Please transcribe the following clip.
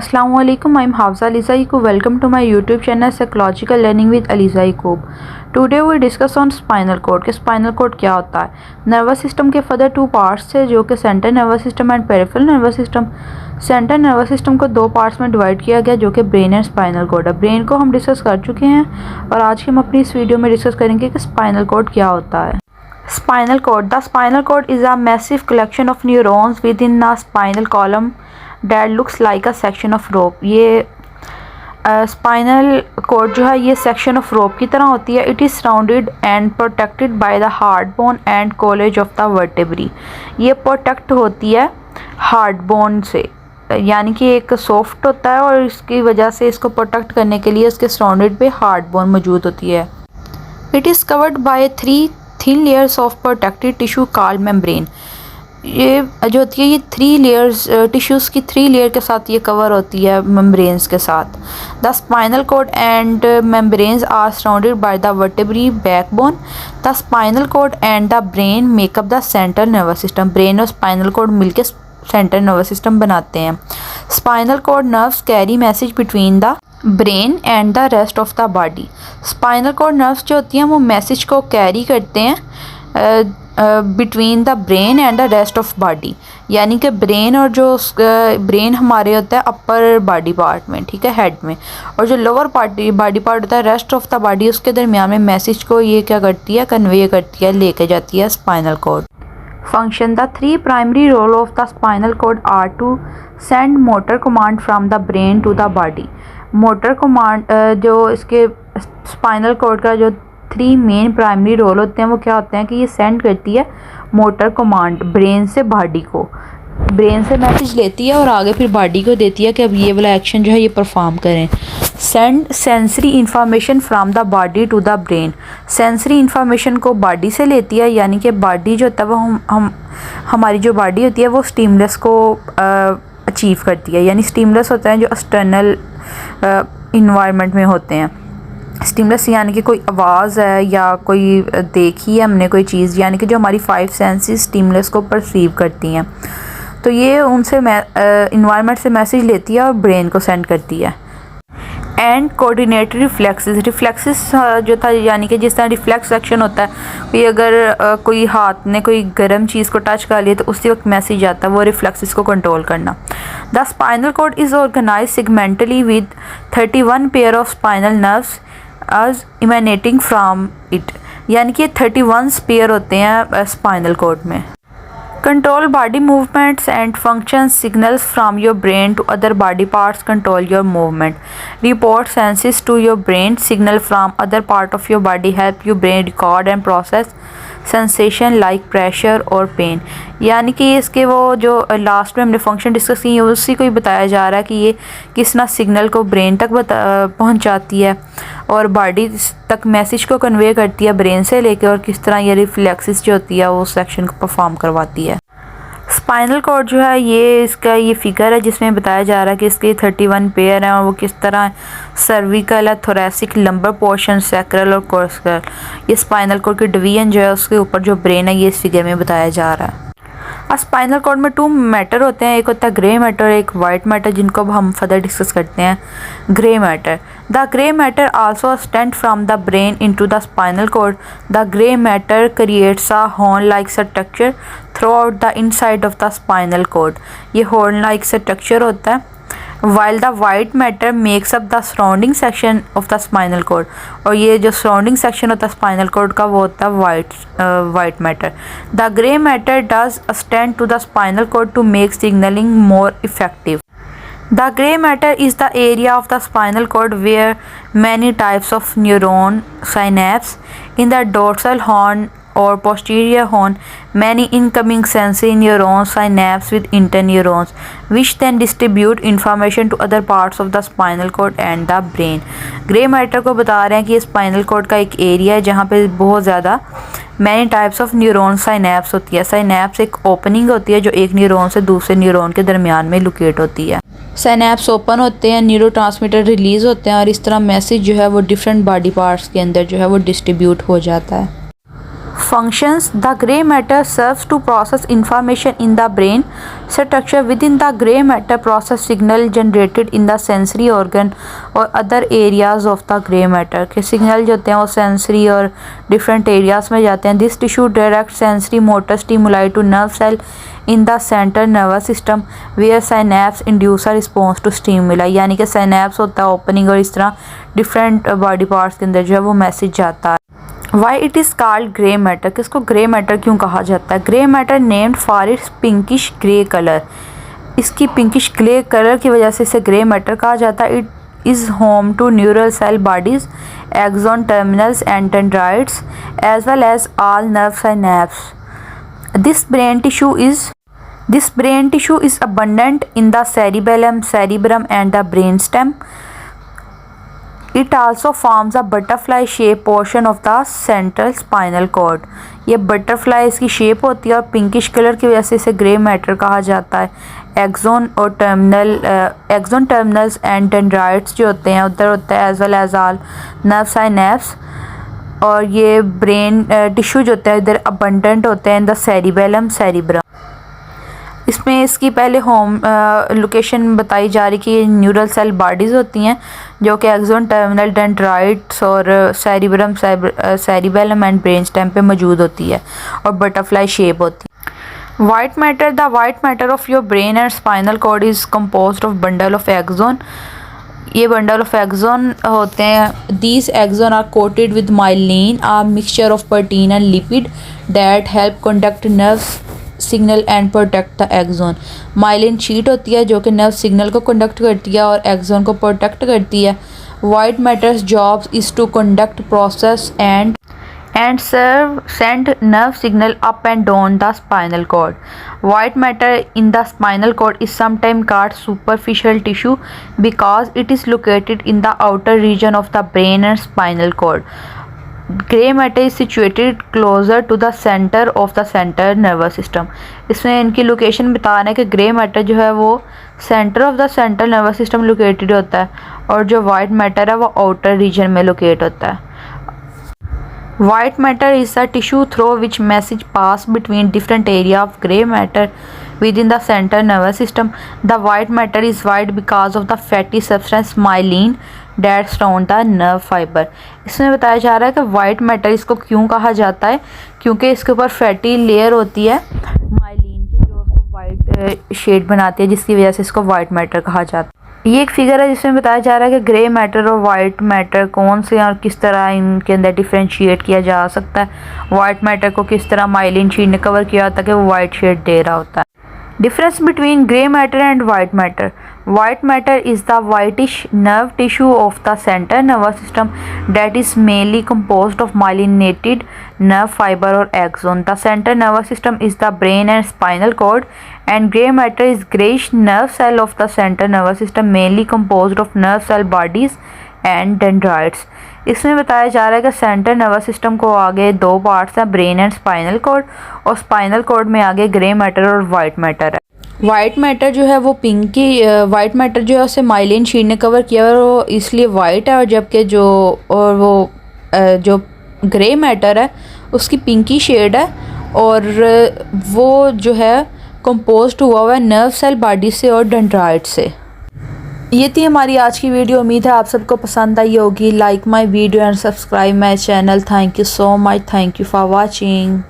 Assalamu alaikum. I'm Hafsa Aliza Yaqub. Welcome to my YouTube channel Psychological Learning with Aliza Yaqub. Today we discuss on spinal cord कि spinal cord क्या होता है। Nervous system के further two parts है जो कि central nervous system and peripheral nervous system. Central nervous system को दो पार्ट्स में डिवाइड किया गया जो कि ब्रेन एंड स्पाइनल कोड है। ब्रेन को हम डिस्कस कर चुके हैं और आज हम अपनी इस वीडियो में डिस्कस करेंगे कि स्पाइनल कोड क्या होता है। Spinal cord the spinal cord is a massive collection of neurons with in a spinal column that looks like a section of rope. ये स्पाइनल कोड जो है ये सेक्शन ऑफ रोप की तरह होती है। It is surrounded and protected by the hard bone and college of the vertebrae. ये protect होती है हार्ड बोन से, यानी कि एक सॉफ्ट होता है और इसकी वजह से इसको प्रोटेक्ट करने के लिए इसके सराउंडेड पे हार्ड बोन मौजूद होती है। It is covered by 3 thin layers of protected tissue called membrane. ये जो होती है ये 3 लेयर्स टिश्यूज़ की 3 लेयर के साथ ये कवर होती है मेम्ब्रेन्स के साथ। The spinal cord and membranes are surrounded by the vertebrae backbone. The spinal cord and the brain make up the central nervous system. Brain और स्पाइनल कोड मिलकर सेंट्रल नर्वस सिस्टम बनाते हैं। Spinal cord nerves carry message between the brain and the rest of the body. Spinal cord nerves जो होती हैं वो message को carry करते हैं between the brain and the rest of body, यानी कि ब्रेन और जो ब्रेन हमारे होता है अपर बॉडी पार्ट में, ठीक है, हेड में, और जो लोअर बॉडी पार्ट होता है रेस्ट ऑफ द बॉडी, उसके दरमियान में मैसेज को ये क्या करती है, कन्वे करती है, लेके जाती है spinal cord. Function the 3 primary role of the spinal cord are to send motor command from the brain to the body. Motor command जो इसके स्पाइनल कोड का जो 3 मेन प्राइमरी रोल होते हैं वो क्या होते हैं कि ये सेंड करती है मोटर कमांड ब्रेन से बॉडी को, ब्रेन से मैसेज लेती है और आगे फिर बॉडी को देती है कि अब ये वाला एक्शन जो है ये परफॉर्म करें। Send sensory information from the body to the brain. Sensory information को बॉडी से लेती है, यानी कि बॉडी जो होता है वो हमारी जो बॉडी होती है वो स्टिमुलस को अचीव करती है, यानी स्टिमुलस होते हैं जो एक्सटर्नल इन्वायरमेंट में होते हैं। स्टिमुलस यानी कि कोई आवाज़ है या कोई देखी है हमने कोई चीज़, यानी कि जो हमारी 5 सेंसेस स्टिमुलस को परसीव करती हैं, तो ये उनसे इन्वायरमेंट से मैसेज लेती है और ब्रेन को सेंड करती है। एंड कोऑर्डिनेटेड रिफ्लेक्सेस जो था, यानी कि जिस तरह रिफ्लेक्स एक्शन होता है, कोई अगर कोई हाथ ने कोई गर्म चीज़ को टच कर लिया तो उसी वक्त मैसेज आता है, वो रिफ्लेक्सेस को कंट्रोल करना। The spinal cord is organise segmentally with 31 pair of spinal nerves as emanating from it, यानी कि 31 पेयर होते हैं स्पाइनल कोड में। Control body movements and function signals from your brain to other body parts control your movement. Report senses to your brain signal from other part of your body help you brain record and process sensation like pressure और pain. यानी कि इसके वो जो last में हमने function discuss की है उसी को ही बताया जा रहा है कि ये किस तरह सिग्नल को ब्रेन तक पहुंचाती है और बॉडी तक मैसेज को कन्वे करती है ब्रेन से लेके, और किस तरह ये रिफ्लेक्सेस जो होती है वो सेक्शन को परफॉर्म करवाती है। स्पाइनल कोड जो है ये इसका ये फिगर है जिसमें बताया जा रहा है कि इसके 31 पेयर हैं और वो किस तरह सर्विकल है, थोरेसिक, लंबर पोर्शन, सैक्रल और कोर्टिकल, ये स्पाइनल कोड की डिवीजन जो है उसके ऊपर जो ब्रेन है ये इस फिगर में बताया जा रहा है। स्पाइनल कोड में 2 मैटर होते हैं, एक होता है ग्रे मैटर और एक वाइट मैटर, जिनको अब हम फर्दर डिस्कस करते हैं। Grey matter the grey matter also stent from the brain into the spinal cord. The grey matter creates a horn like structure throughout the inside of the spinal cord. ये horn like structure होता है। while the white matter makes up the surrounding section of the spinal cord, और ये जो surrounding section होता है spinal cord का वो होता है white matter. The gray matter does extend to the spinal cord to make signaling more effective. The gray matter is the area of the spinal cord where many types of neuron synapse in the dorsal horn or posterior horn, many incoming sensory neurons synapse with interneurons, which then distribute information to other parts of the spinal cord and the brain. Grey matter को बता रहे हैं कि ये spinal cord का एक area है जहाँ पे बहुत ज़्यादा many types of neuron synapse होती है। साइनेप्स एक ओपनिंग होती है जो एक न्यूरॉन से दूसरे न्यूरॉन के दरमियान में लोकेट होती है। साइनेप्स ओपन होते हैं, न्यूरोट्रांसमीटर रिलीज़ होते हैं और इस तरह मैसेज जो है वो डिफरेंट बॉडी पार्ट्स के अंदर जो है वो डिस्ट्रीब्यूट हो जाता है। Functions: the gray matter serves to process information in the brain structure. Within the gray matter process signal generated in the sensory organ or other areas of the gray matter के signal जो होते हैं वो sensory और different areas में जाते हैं. This tissue direct sensory motor stimuli to nerve cell in the central nervous system where synapses induce a response to stimuli. यानी कि साइनेप्स होता है ओपनिंग और इस तरह डिफरेंट बॉडी पार्ट्स के अंदर जो है वो मैसेज जाता है. Why it is called grey matter, किसको ग्रे मैटर क्यों कहा जाता है? Grey matter named for its pinkish grey colour, इसकी पिंकिश ग्रे कलर की वजह से इसे ग्रे मैटर कहा जाता है. It is home to neural cell bodies, axon terminals and dendrites as well as all nerve synapses. This brain tissue is abundant in the cerebellum, cerebrum and the brainstem. It also forms a butterfly shaped portion of the central spinal cord. ये butterfly इसकी shape होती है और pinkish colour की वजह से इसे grey matter कहा जाता है. एक्सोन टर्मिनल्स एंड डेंड्राइट्स जो होते हैं उधर होता है as well as all nerve synapses. और ये ब्रेन टिश्यू जो होता है इधर अबंडेंट होते हैं इन द सेरिबेलम, सेरिब्रम. इसमें इसकी पहले होम लोकेशन बताई जा रही कि न्यूरल सेल बॉडीज़ होती हैं जो कि एक्सोन टर्मिनल डेंड्राइट्स और cerebrum, cerebellum and brain stem पे मौजूद होती है और बटरफ्लाई शेप होती है. White matter, the white matter of your brain and spinal cord is composed of bundle of axon. ये बंडल ऑफ एक्सोन होते हैं. These axon are coated with myelin, a mixture of protein and lipid that help conduct nerves signal and protect the axon. Myelin sheath होती है जो कि nerve signal को conduct करती है और एक्सोन को प्रोटेक्ट करती है. White matters jobs is to conduct process and send nerve signal up and down the spinal cord. White matter in the spinal cord is sometimes called superficial tissue because it is located in the outer region of the brain and spinal cord. Grey matter is situated closer to the center of the central nervous system. इसमें इनकी location बता रहे हैं कि grey matter जो है वो centre of the central nervous system located होता है और जो वाइट मैटर है वो आउटर रीजन में लोकेट होता है. White matter is the tissue through which message pass between different area of gray matter within the central nervous system. The white matter is white because of the fatty substance myelin that surround the nerve fiber. इसमें बताया जा रहा है कि white matter इसको क्यों कहा जाता है, क्योंकि इसके ऊपर फैटी लेयर होती है माइलिन की जो उसको वाइट शेड बनाती है जिसकी वजह से इसको वाइट मैटर कहा जाता है. ये एक फिगर है जिसमें बताया जा रहा है कि ग्रे मैटर और वाइट मैटर कौन से और किस तरह इनके अंदर डिफ्रेंशिएट किया जा सकता है. वाइट मैटर को किस तरह माइलिन शीट ने कवर किया होता है कि वो वाइट शेड दे रहा होता है. Difference between grey matter and white matter. White matter is the whitish nerve tissue of the central nervous system that is mainly composed of myelinated nerve fiber or axon. The central nervous system is the brain and spinal cord, and gray matter is grayish nerve cell of the central nervous system mainly composed of nerve cell bodies and dendrites. इसमें बताया जा रहा है कि central nervous system को आगे दो parts हैं, ब्रेन एंड स्पाइनल कॉर्ड, और स्पाइनल कॉर्ड में आगे ग्रे मैटर और वाइट मैटर है. वाइट मैटर जो है वो पिंकी वाइट मैटर जो है उसे माइलिन शीट ने कवर किया और वो इसलिए वाइट है, और जबकि जो ग्रे मैटर है उसकी पिंकी शेड है और वो जो है कंपोज्ड हुआ है नर्व सेल बॉडी से और डेंड्राइट से. ये थी हमारी आज की वीडियो. उम्मीद है आप सबको पसंद आई होगी. Like my video and subscribe my channel. Thank you so much. Thank you for watching.